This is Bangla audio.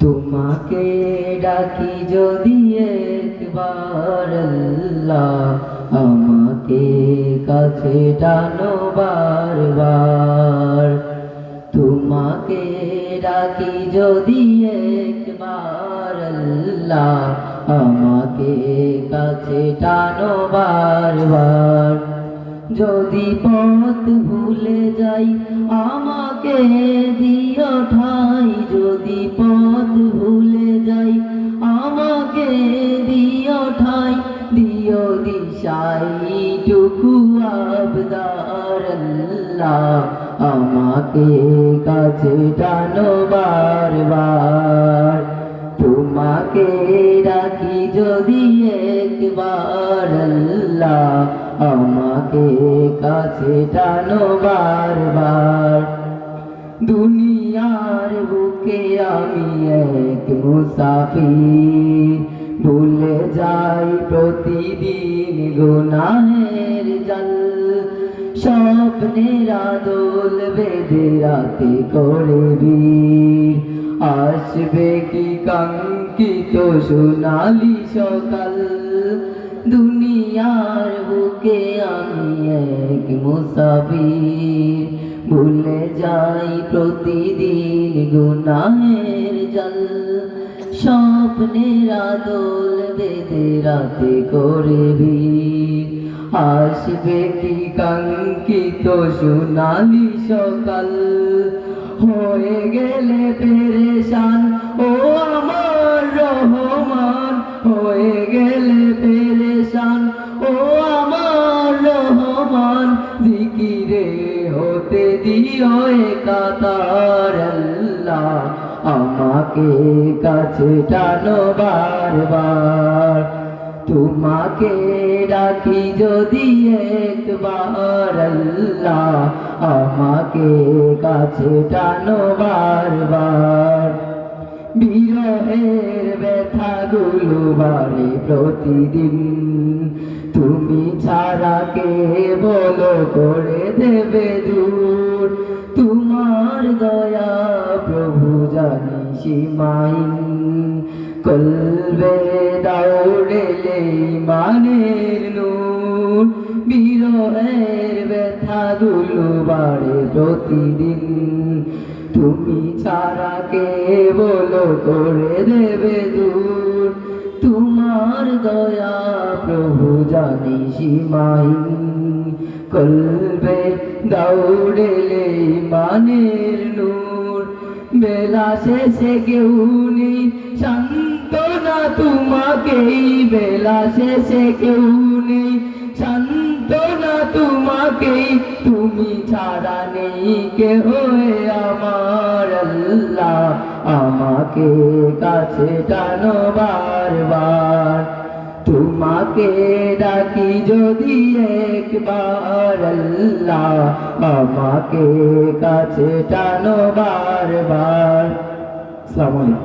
তোমাকে ডাকি যদি একবার আল্লাহ, আমাকে কাছে টানো বারবার। তোমাকে ডাকি যদি একবার আল্লাহ, আমাকে কাছে টানো বারবার। যদি পথ ভুলে যাই আমাকে দিও ঠাই, যদি পথ ভুলে যাই আমাকে দিও ঠাই, দিও দিশাইটুকু আবদার আল্লাহ, আমাকে কাছে টানো বারবার। তোমাকে ডাকি যদি একবার আল্লাহ, আমাকে কাছে টানো বারবার। দুনিয়ার বুকে আমি এক মুসাফির, ভুলে যাই প্রতিদিন গুনাহের জাল। স্বপ্নের আদল বেঁধে রাতে করে বীর, আসবে কি কাঙ্ক্ষিত সোনালি সকাল। দুনিয়ার বুকে আমি এক মুসাফির, ভুলে যাই প্রতিদিন গুনাহের জাল। স্বপ্নের আদল বেঁধে রাতে করে বীর, আসবে কি কাঙ্ক্ষিত সোনালি সকাল। হয়ে গেলে পেরেশান ও আমার রহমান, হয়ে গেলে পেরেশান ও আমার রহমান। জিকিরে হতে দিও একাতার আল্লাহ, আমাকে কাছে টানো বারবার। তোমাকে ডাকি যদি একবার আল্লাহ, আমাকে কাছে টানো বারবার। বিরহের ব্যথাগুলো বাড়ে প্রতিদিন, তুমি ছাড়া কে বলো করে দেবে দূর। তোমার দয়া প্রভু জানি সীমাহীন, কলবে দৌড়েলে ইমানের নূর। বিরহের ব্যথাগুলো বাড়ে প্রতিদিন, তুমি ছাড়া কে বলো করে দেবে দূর। তোমার দয়া প্রভু জানি সীমাহীন, কলবে দৌড়েলে ইমানের নূর। বেলা শেষে কেউ নেই সান্ত্বনা তোমাকেই, বেলা শেষে কেউ নেই সান্ত্বনা তোমাকেই। তুমি ছাড়া নেই কেহ আমার আল্লাহ, আমাকে কাছে টানো বারবার। তোমাকে ডাকি যদি একবার আল্লাহ, আমাকে কাছে টানো বারবার। আসসালামু আলাইকুম।